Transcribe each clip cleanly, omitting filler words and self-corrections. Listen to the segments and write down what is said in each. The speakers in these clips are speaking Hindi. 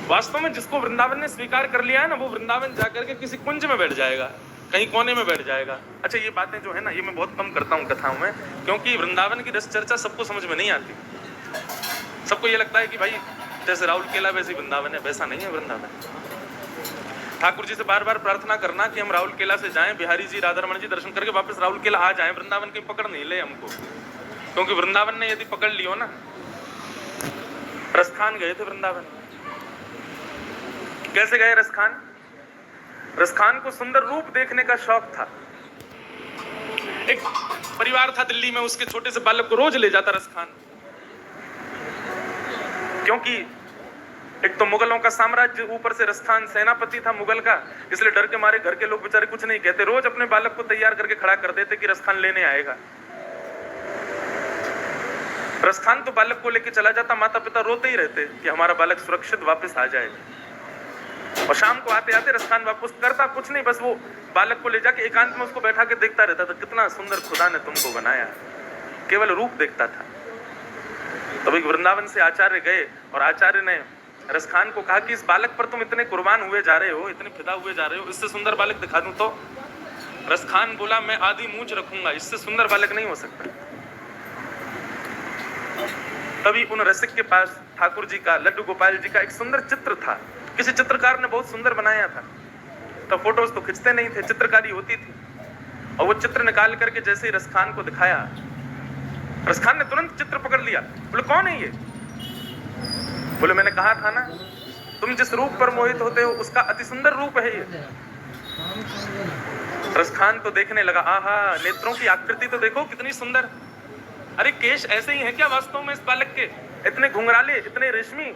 वास्तव में जिसको वृंदावन ने स्वीकार कर लिया है ना, वो वृंदावन जाकर के किसी कुंज में बैठ जाएगा, कहीं कोने में बैठ जाएगा। अच्छा, ये बातें जो है ना, ये मैं बहुत कम करता हूँ कथाओं में, क्योंकि वृंदावन की रस चर्चा सबको समझ में नहीं आती। सबको ये लगता है कि भाई जैसे राहुल केला वैसे वृंदावन है, वैसा नहीं है वृंदावन। ठाकुर जी से बार बार प्रार्थना करना कि हम राहुल केला से जाएं, बिहारी जी, राधारमण जी दर्शन करके वापस राहुल केला आ जाएं, वृंदावन की पकड़ नहीं ले हमको, क्योंकि वृंदावन ने यदि पकड़ लियो ना। रसखान गए थे वृंदावन, कैसे गए रसखान? रसखान को सुंदर रूप देखने का शौक था। एक परिवार था दिल्ली में, उसके छोटे से बालक को रोज ले जाता रसखान, क्योंकि एक तो मुगलों का साम्राज्य, ऊपर से रसखान सेनापति था मुगल का, इसलिए डर के मारे घर के लोग बेचारे कुछ नहीं कहते, रोज अपने बालक को तैयार करके खड़ा कर देते कि रसखान लेने आएगा। रसखान तो बालक को लेके चला जाता, माता पिता रोते ही रहते कि हमारा बालक सुरक्षित वापस आ जाए। और शाम को आते आते रसखान वापस करता कुछ नहीं, बस वो बालक को ले जाके एकांत में उसको बैठा के देखता रहता था, कितना सुंदर खुदा ने तुमको बनाया, केवल रूप देखता था। तब एक वृंदावन से आचार्य गए और आचार्य ने रसखान को कहा कि इस बालक पर तुम इतने कुर्बान हुए जा रहे हो, इतने फिदा हुए जा रहे हो, इससे सुंदर बालक दिखा दूं तो? रसखान बोला, मैं आधी मूंछ रखूंगा, इससे सुंदर बालक नहीं हो सकता। तभी उन रसिक के पास ठाकुर जी का, लड्डू गोपाल जी का एक सुंदर चित्र था, किसी चित्रकार ने बहुत सुंदर बनाया था। तो फोटोज तो खिंचते नहीं थे, चित्रकारी होती थी, और वो चित्र निकाल करके जैसे ही रसखान को दिखाया, रसखान ने तुरंत चित्र पकड़ लिया। बोले, कौन है ये? बोले, मैंने कहा था ना, तुम जिस रूप पर मोहित होते हो उसका अति सुंदर रूप है ये। रसखान तो देखने लगा, आहा, नेत्रों की आकृति तो देखो कितनी सुंदर। अरे केश ऐसे ही है क्या वास्तव में इस बालक के? इतने घुंघराले, इतने रेशमी।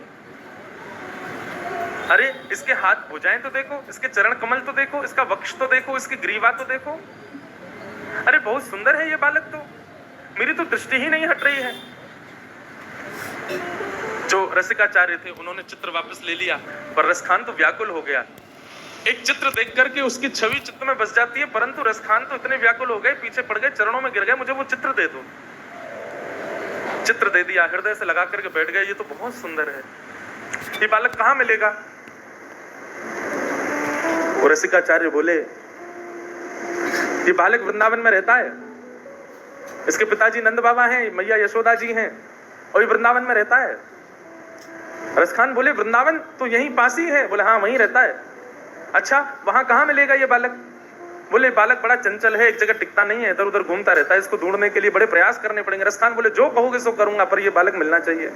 अरे इसके हाथ भुजाएं तो देखो, इसके चरण कमल तो देखो, इसका वक्ष तो देखो, इसकी ग्रीवा तो देखो। अरे बहुत सुंदर है ये बालक, तो मेरी तो दृष्टि ही नहीं हट रही है। जो रसिकाचार्य थे उन्होंने चित्र वापस ले लिया, पर रसखान तो व्याकुल हो गया। एक चित्र देख करके उसकी छवि चित्त में बस जाती है, परंतु रसखान तो इतने व्याकुल हो गए, पीछे पड़ गए, चरणों में गिर गए, मुझे वो चित्र दे दो। चित्र दे दिया, हृदय से लगा करके बैठ गए, ये तो बहुत सुंदर है, ये बालक कहाँ मिलेगा? और रसिकाचार्य बोले, ये बालक वृंदावन में रहता है, इसके पिताजी नंद बाबा हैं, मैया यशोदा जी हैं, और ये वृंदावन में रहता है। रसखान बोले, वृंदावन तो यहीं पास ही है। बोले, हाँ वहीं रहता है। अच्छा, वहां कहाँ मिलेगा ये बालक? बोले, बालक बड़ा चंचल है, एक जगह टिकता नहीं है, इधर उधर घूमता रहता है, इसको ढूंढने के लिए बड़े प्रयास करने पड़ेंगे। रसखान बोले, जो कहोगे सो करूंगा, पर ये बालक मिलना चाहिए।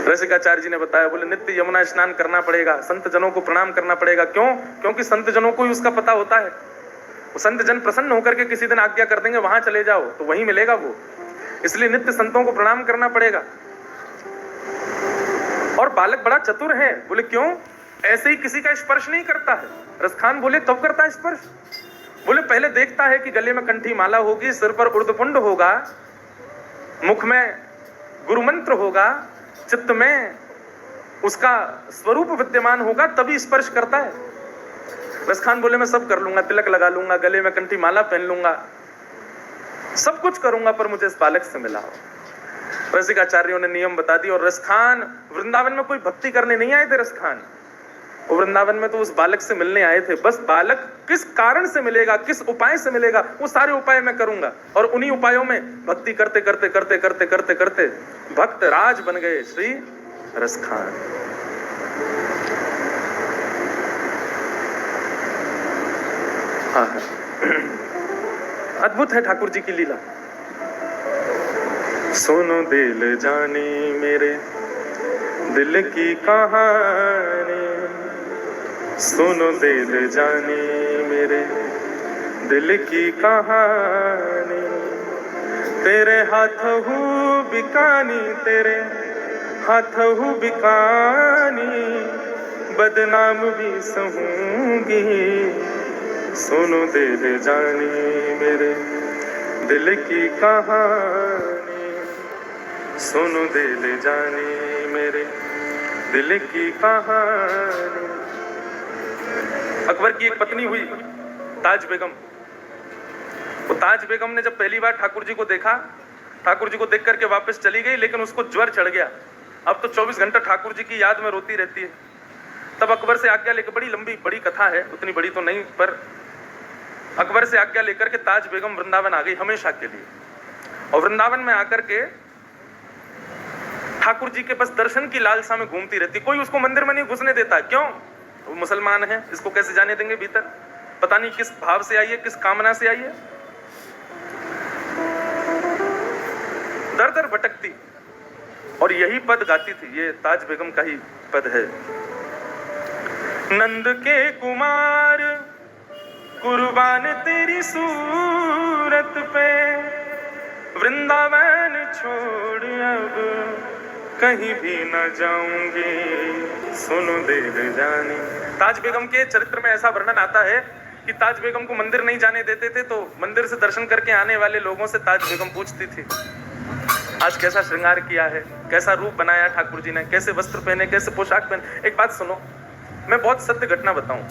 रसिकाचार्य जी ने बताया, बोले, नित्य यमुना स्नान करना पड़ेगा, संत जनों को प्रणाम करना पड़ेगा। क्यों? क्योंकि संत जनों को ही उसका पता होता है। वो संत जन प्रसन्न होकर के किसी दिन आज्ञा कर देंगे, वहां चले जाओ, तो वहीं मिलेगा वो। इसलिए नित्य संतों को प्रणाम करना पड़ेगा। और बालक बड़ा चतुर है। बोले, क्यों? ऐसे ही किसी का स्पर्श नहीं करता है। रसखान बोले, तब करता है स्पर्श? बोले, पहले देखता है कि गले में कंठी माला होगी, सिर पर उर्ध्वपुंड होगा, मुख में गुरु मंत्र होगा, चित्त में उसका स्वरूप विद्यमान होगा, तभी स्पर्श करता है। रसखान बोले, मैं सब कर लूंगा, तिलक लगा लूंगा, गले में कंठी माला पहन लूंगा, सब कुछ करूंगा, पर मुझे इस बालक से मिला हो। रसिकाचार्यों ने नियम बता दी, और रसखान वृंदावन में कोई भक्ति करने नहीं आए थे। रसखान वो वृंदावन में तो उस बालक से मिलने आए थे। बस बालक किस कारण से मिलेगा, किस उपाय से मिलेगा, वो सारे उपाय मैं करूंगा। और उन्हीं उपायों में भक्ति करते करते करते करते करते करते भक्त राज बन गए श्री रसखान। हाँ, अद्भुत है ठाकुर जी की लीला। सुनो दिल जानी मेरे दिल की कहानी, सुनो दिल जानी मेरे दिल की कहानी, तेरे हाथों बिकानी, तेरे हाथों बिकानी, बदनाम भी सहूंगी। सुनो दिल जानी मेरे दिल की कहानी, सुनो दिल जानी मेरे दिल की कहानी। अकबर की एक पत्नी हुई ताज बेगम। वो ताज बेगम ने जब पहली बार ठाकुर जी को देखा, ठाकुर जी को देख करके वापस चली गई, लेकिन उसको ज्वर चढ़ गया। अब तो 24 घंटा ठाकुर जी की याद में रोती रहती है। तब अकबर से आज्ञा लेकर, बड़ी लंबी बड़ी कथा है, उतनी बड़ी तो नहीं, पर अकबर से आज्ञा लेकर के ताज बेगम वृंदावन आ गई हमेशा के लिए। और वृंदावन में आकर के ठाकुर जी के बस दर्शन की लालसा में घूमती रहती। कोई उसको मंदिर में नहीं घुसने देता। क्यों? वो मुसलमान है, इसको कैसे जाने देंगे भीतर? पता नहीं किस भाव से आई है, किस कामना से आई है। दर दर भटकती और यही पद गाती थी। ये ताज बेगम का ही पद है। नंद के कुमार कुर्बान तेरी सूरत पे, वृंदावन छोड़ अब कहीं भी न जाऊंगी, सुनो देर जानी। ताज बेगम के चरित्र में ऐसा वर्णन आता है कि ताज बेगम को मंदिर नहीं जाने देते थे, तो मंदिर से दर्शन करके आने वाले लोगों से ताज बेगम पूछती थी, आज कैसा श्रृंगार किया है, कैसा रूप बनाया ठाकुर जी ने, कैसे वस्त्र पहने, कैसे पोशाक पहने। एक बात सुनो, मैं बहुत सत्य घटना बताऊं।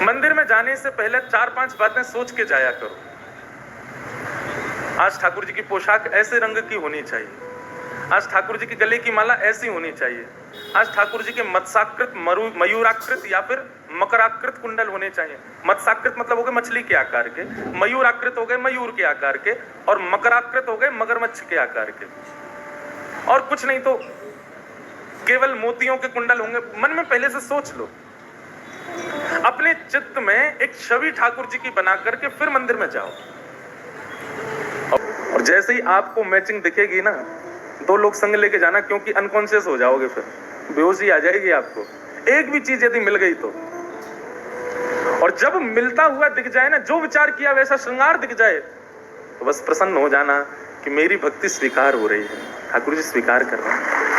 मंदिर में जाने से पहले 4-5 बातें सोच के जाया करो। आज ठाकुर जी की पोशाक ऐसे रंग की होनी चाहिए, आज ठाकुर जी की गले की माला ऐसी होनी चाहिए, आज ठाकुर जी के मत्स्याकृत, मयूराकृत या फिर मकराकृत कुंडल होने चाहिए। मत्स्याकृत मतलब हो गए मछली के आकार के, मयूराकृत हो गए मयूर के आकार के, और मकराकृत हो गए मगरमच्छ के आकार के। और कुछ नहीं तो केवल मोतियों के कुंडल होंगे। मन में पहले से सोच लो, अपने चित्त में एक छवि ठाकुर जी की बना करके फिर मंदिर में जाओ। और जैसे ही आपको मैचिंग दिखेगी ना, 2 लोग संग लेके जाना, क्योंकि अनकॉन्शियस हो जाओगे, फिर बेहोशी आ जाएगी आपको। एक भी चीज यदि मिल गई तो, और जब मिलता हुआ दिख जाए ना, जो विचार किया वैसा श्रृंगार दिख जाए, तो बस प्रसन्न हो जाना कि मेरी भक्ति स्वीकार हो रही है, ठाकुर जी स्वीकार कर रहे हैं।